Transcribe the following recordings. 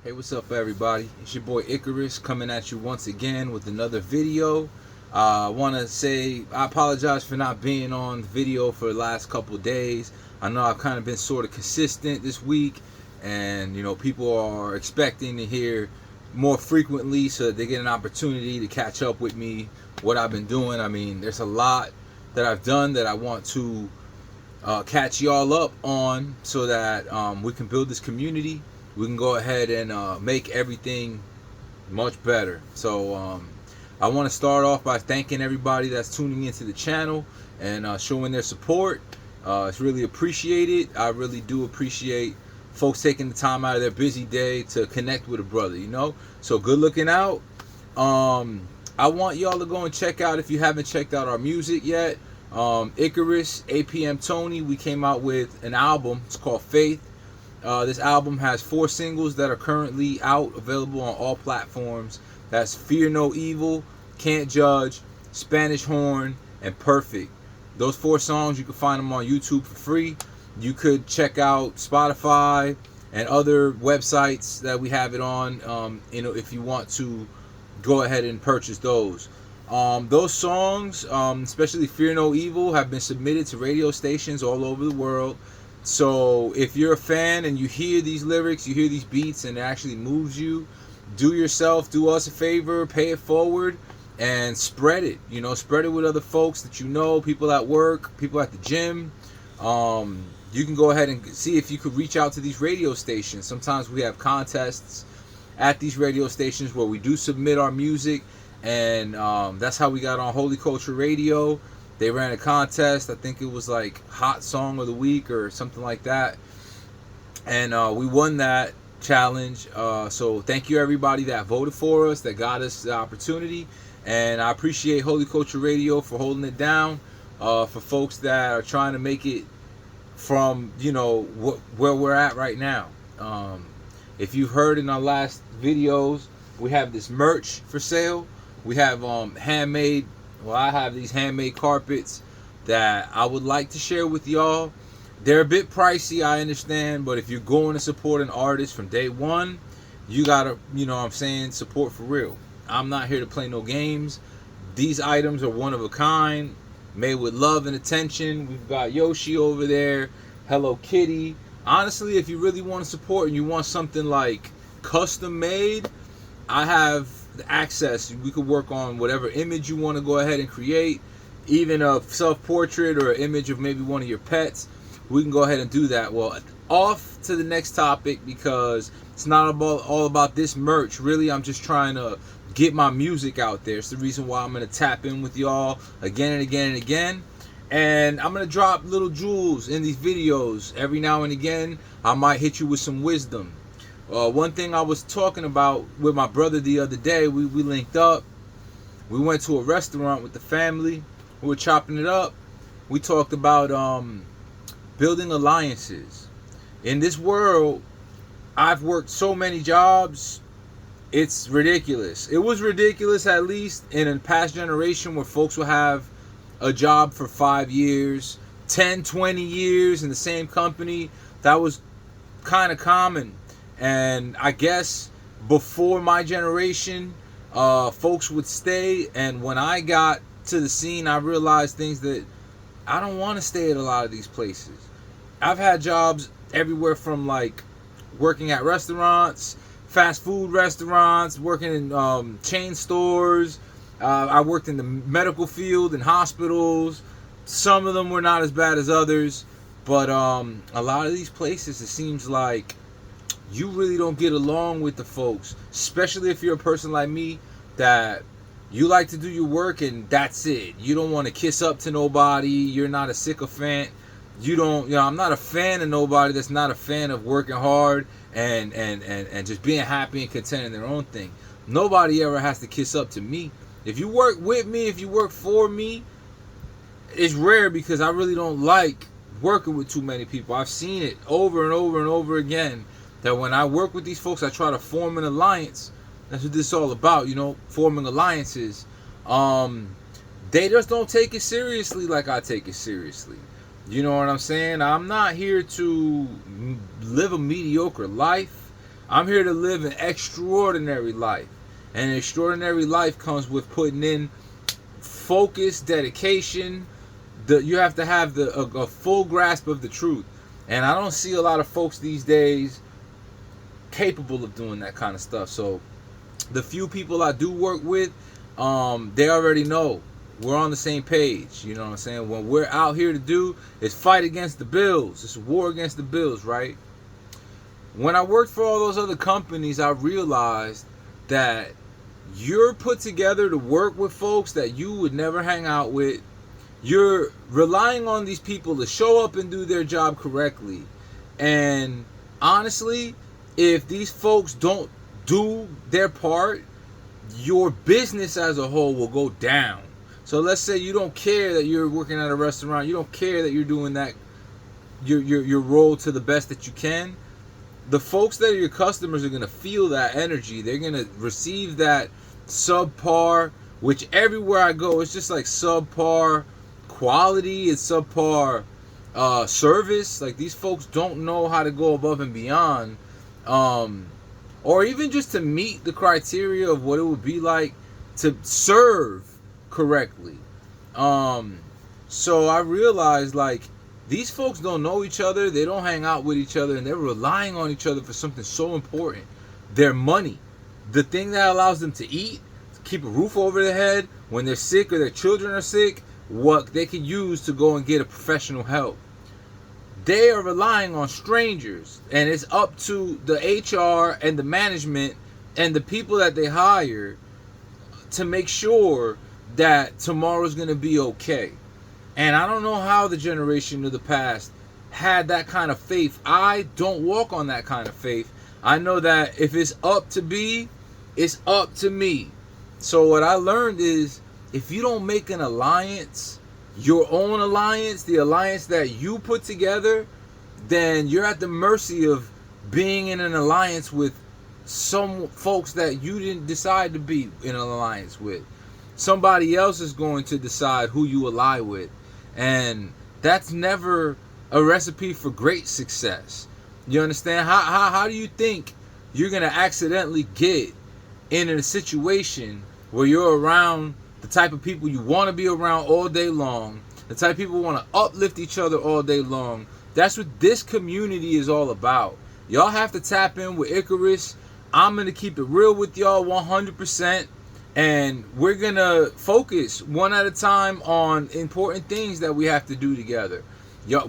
Hey, what's up, everybody? It's your boy Icarus coming at you once again with another video. I want to say I apologize for not being on the video for the last couple of days. I know I've kind of been sort of consistent this week, and people are expecting to hear more frequently, so that they get an opportunity to catch up with me, what I've been doing. I mean, there's a lot that I've done that I want to catch y'all up on, so that we can build this community. We can go ahead and make everything much better. So I want to start off by thanking everybody that's tuning into the channel and showing their support. It's really appreciated. I really do appreciate folks taking the time out of their busy day to connect with a brother, So good looking out. I want y'all to go and check out, if you haven't checked out our music yet, Icarus, APM Tony. We came out with an album. It's called Faith. This album has 4 singles that are currently out, available on all platforms. That's Fear No Evil, Can't Judge, Spanish Horn, and Perfect. Those 4 songs, you can find them on YouTube for free. You could check out Spotify and other websites that we have it on, if you want to go ahead and purchase those. Those songs, especially Fear No Evil, have been submitted to radio stations all over the world. So if you're a fan and you hear these lyrics, you hear these beats, and it actually moves you, do us a favor, pay it forward, and spread it. Spread it with other folks that people at work, people at the gym. You can go ahead and see if you could reach out to these radio stations. Sometimes we have contests at these radio stations where we do submit our music, and that's how we got on Holy Culture Radio. They ran a contest. I think it was like Hot Song of the Week or something like that. And we won that challenge. So thank you, everybody that voted for us, that got us the opportunity. And I appreciate Holy Culture Radio for holding it down. For folks that are trying to make it from, where we're at right now. If you've heard in our last videos, we have this merch for sale. We have handmade... Well, I have these handmade carpets that I would like to share with y'all. They're a bit pricey, I understand, but if you're going to support an artist from day one, you gotta, support for real. I'm not here to play no games. These items are one of a kind, made with love and attention. We've got Yoshi over there, Hello Kitty. Honestly, if you really want to support and you want something like custom made, I have the access. We could work on whatever image you want to go ahead and create, even a self-portrait or an image of maybe one of your pets. We can go ahead and do that. Well, off to the next topic, because it's not all about this merch. Really, I'm just trying to get my music out there. It's the reason why I'm going to tap in with y'all again and again and again. And I'm going to drop little jewels in these videos. Every now and again, I might hit you with some wisdom. One thing I was talking about with my brother the other day, we linked up. We went to a restaurant with the family. We were chopping it up. We talked about building alliances. In this world, I've worked so many jobs, it's ridiculous. It was ridiculous, at least in a past generation, where folks will have a job for 5 years, 10, 20 years in the same company. That was kind of common. And I guess before my generation, folks would stay. And when I got to the scene, I realized things that I don't want to stay at a lot of these places. I've had jobs everywhere from like working at restaurants, fast food restaurants, working in chain stores. I worked in the medical field, in hospitals. Some of them were not as bad as others. But a lot of these places, it seems like you really don't get along with the folks, especially if you're a person like me that you like to do your work and that's it. You don't want to kiss up to nobody. You're not a sycophant. I'm not a fan of nobody that's not a fan of working hard and just being happy and content in their own thing. Nobody ever has to kiss up to me. If you work with me, if you work for me, it's rare, because I really don't like working with too many people. I've seen it over and over and over again, that when I work with these folks, I try to form an alliance. That's what this is all about, forming alliances. They just don't take it seriously like I take it seriously. You know what I'm saying? I'm not here to live a mediocre life. I'm here to live an extraordinary life. And an extraordinary life comes with putting in focus, dedication. You have to have a full grasp of the truth. And I don't see a lot of folks these days capable of doing that kind of stuff. So the few people I do work with, they already know we're on the same page. You know what I'm saying? What we're out here to do is fight against the bills. It's a war against the bills, right? When I worked for all those other companies, I realized that you're put together to work with folks that you would never hang out with. You're relying on these people to show up and do their job correctly. And honestly, if these folks don't do their part, your business as a whole will go down. So let's say you don't care that you're working at a restaurant, you don't care that you're doing that your role to the best that you can. The folks that are your customers are going to feel that energy. They're going to receive that subpar, which everywhere I go, it's just like subpar quality, it's subpar service. Like, these folks don't know how to go above and beyond, or even just to meet the criteria of what it would be like to serve correctly. So I realized, like, these folks don't know each other, they don't hang out with each other, and they're relying on each other for something so important. Their money, the thing that allows them to eat, to keep a roof over their head when they're sick or their children are sick, what they can use to go and get a professional help. They are relying on strangers, and it's up to the HR and the management and the people that they hire to make sure that tomorrow's going to be okay. And I don't know how the generation of the past had that kind of faith. I don't walk on that kind of faith. I know that if it's up to be, it's up to me. So what I learned is, if you don't make an alliance, your own alliance, the alliance that you put together, then you're at the mercy of being in an alliance with some folks that you didn't decide to be in an alliance with. Somebody else is going to decide who you ally with. And that's never a recipe for great success. You understand? How do you think you're going to accidentally get in a situation where you're around the type of people you want to be around all day long, the type of people who want to uplift each other all day long? That's what this community is all about. Y'all have to tap in with Icarus. I'm going to keep it real with y'all 100%. And we're going to focus one at a time on important things that we have to do together.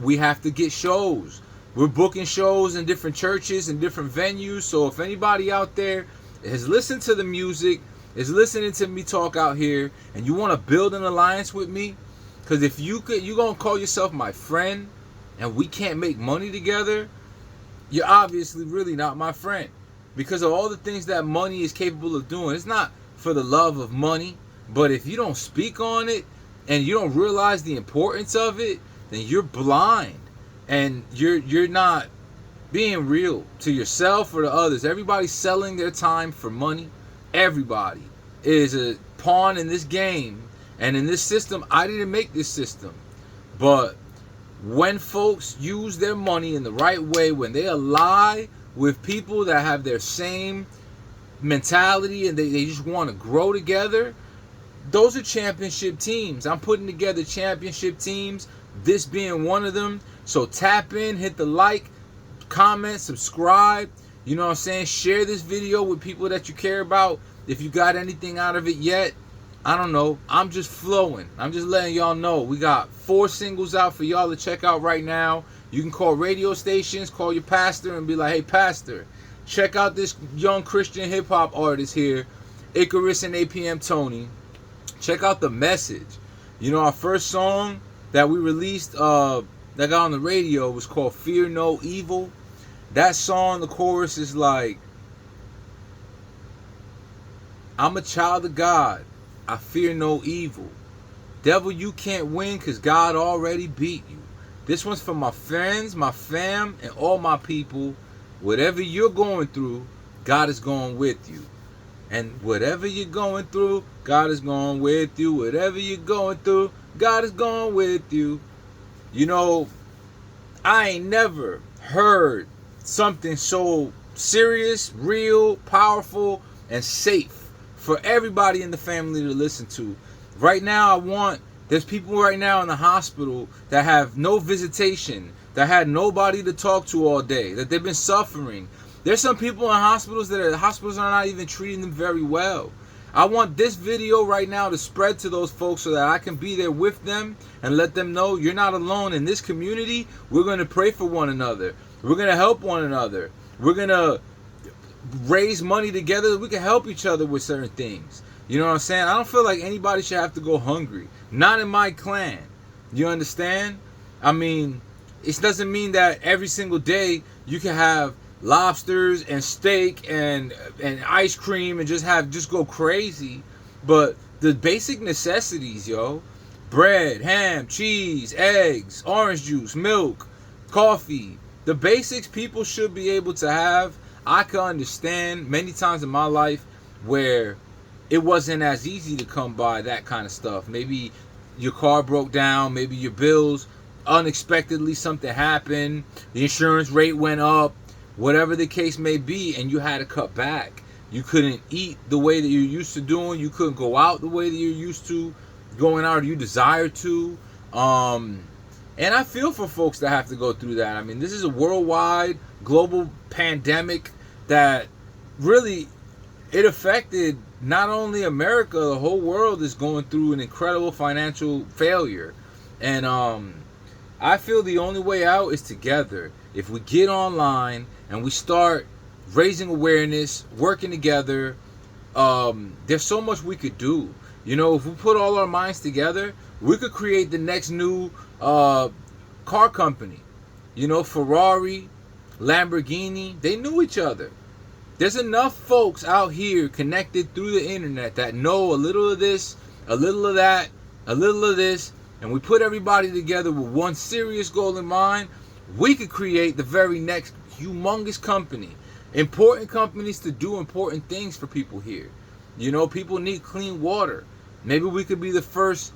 We have to get shows. We're booking shows in different churches and different venues. So if anybody out there has listened to the music, is listening to me talk out here, and you want to build an alliance with me, because if you're going to call yourself my friend and we can't make money together, you're obviously really not my friend. Because of all the things that money is capable of doing. It's not for the love of money, but if you don't speak on it and you don't realize the importance of it, then you're blind and you're not being real to yourself or to others. Everybody's selling their time for money. Everybody is a pawn in this game, and in this system. I didn't make this system, but when folks use their money in the right way, when they ally with people that have their same mentality and they just want to grow together, those are championship teams. I'm putting together championship teams, this being one of them. So tap in, hit the like, comment, subscribe, you know what I'm saying, share this video with people that you care about. If you got anything out of it yet, I don't know, I'm just flowing. I'm just letting y'all know we got 4 singles out for y'all to check out right now. You can call radio stations, call your pastor and be like, hey pastor, check out this young Christian hip-hop artist here, Icarus and APM Tony. Check out the message. You know, our first song that we released, that got on the radio, was called Fear No Evil. That song, the chorus is like, I'm a child of God. I fear no evil. Devil, you can't win because God already beat you. This one's for my friends, my fam, and all my people. Whatever you're going through, God is going with you. And whatever you're going through, God is going with you. Whatever you're going through, God is going with you. You know, I ain't never heard something so serious, real, powerful, and safe for everybody in the family to listen to. Right now, there's people right now in the hospital that have no visitation, that had nobody to talk to all day, that they've been suffering. There's some people in hospitals the hospitals are not even treating them very well. I want this video right now to spread to those folks so that I can be there with them and let them know you're not alone in this community. We're going to pray for one another. We're going to help one another. We're going to raise money together. We can help each other with certain things. You know what I'm saying? I don't feel like anybody should have to go hungry. Not in my clan. You understand? I mean, it doesn't mean that every single day you can have lobsters and steak and ice cream and just go crazy, but the basic necessities, yo, bread, ham, cheese, eggs, orange juice, milk, coffee, the basics people should be able to have. I can understand many times in my life where it wasn't as easy to come by that kind of stuff. Maybe your car broke down, maybe your bills, unexpectedly something happened, the insurance rate went up, whatever the case may be, and you had to cut back. You couldn't eat the way that you're used to doing. You couldn't go out the way that you're used to going out or you desire to. And I feel for folks that have to go through that. I mean, this is a worldwide, global pandemic that really, it affected not only America, the whole world is going through an incredible financial failure. And I feel the only way out is together. If we get online and we start raising awareness, working together, there's so much we could do. You know, if we put all our minds together, we could create the next new car company. You know, Ferrari, Lamborghini, they knew each other. There's enough folks out here connected through the internet that know a little of this, a little of that, a little of this, and we put everybody together with one serious goal in mind. We could create the very next humongous company. Important companies to do important things for people here. You know, people need clean water. Maybe we could be the first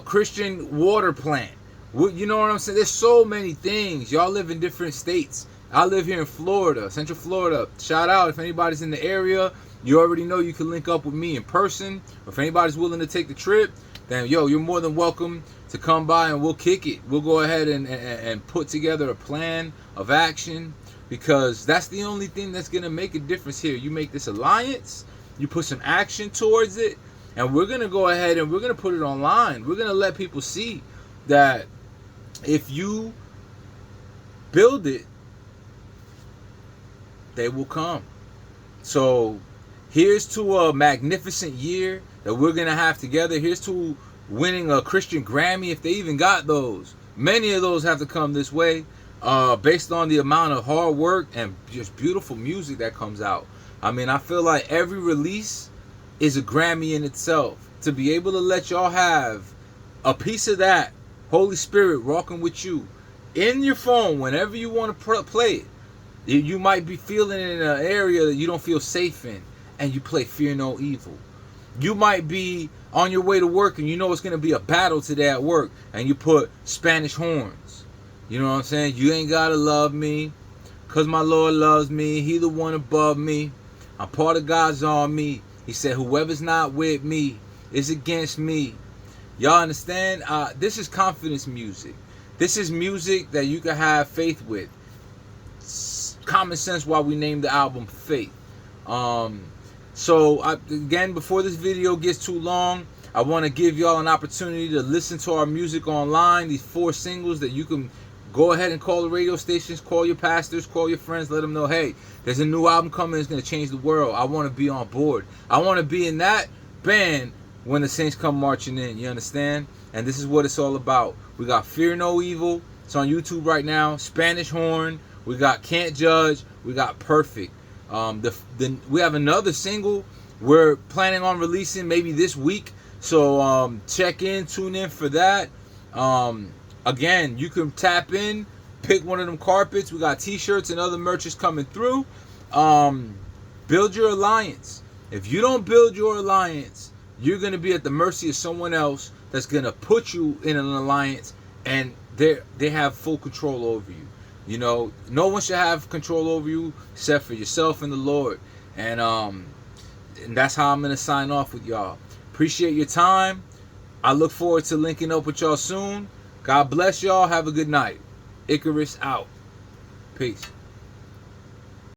Christian water plant. You know what I'm saying? There's so many things. Y'all live in different states. I live here in Florida, Central Florida. Shout out if anybody's in the area. You already know you can link up with me in person. Or if anybody's willing to take the trip, then yo, you're more than welcome to come by and we'll kick it. We'll go ahead and put together a plan of action, because that's the only thing that's going to make a difference here. You make this alliance, you put some action towards it, and we're going to go ahead and we're going to put it online. We're going to let people see that if you build it, they will come. So here's to a magnificent year that we're going to have together. Here's to winning a Christian Grammy, if they even got those. Many of those have to come this way, based on the amount of hard work and just beautiful music that comes out. I mean, I feel like every release is a Grammy in itself. To be able to let y'all have a piece of that Holy Spirit rocking with you in your phone whenever you want to play it. You might be feeling in an area that you don't feel safe in, and you play Fear No Evil. You might be on your way to work and you know it's going to be a battle today at work, and you put Spanish horns. You know what I'm saying? You ain't got to love me, because my Lord loves me. He the one above me. I'm part of God's army. He said, whoever's not with me is against me. Y'all understand? This is confidence music. This is music that you can have faith with. Common sense, why we named the album Faith. So again, before this video gets too long, I want to give y'all an opportunity to listen to our music online. These 4 singles that you can go ahead and call the radio stations, call your pastors, call your friends, let them know, hey, there's a new album coming. It's going to change the world. I want to be on board. I want to be in that band when the Saints come marching in. You understand? And this is what it's all about. We got Fear No Evil. It's on YouTube right now. Spanish Horn. We got Can't Judge. We got Perfect. We have another single we're planning on releasing maybe this week. So check in, tune in for that. Again, you can tap in, pick one of them carpets. We got t-shirts and other merches coming through. Build your alliance. If you don't build your alliance, you're going to be at the mercy of someone else that's going to put you in an alliance, and they have full control over you. You know, no one should have control over you except for yourself and the Lord. And that's how I'm gonna sign off with y'all. Appreciate your time. I look forward to linking up with y'all soon. God bless y'all. Have a good night. Icarus out. Peace.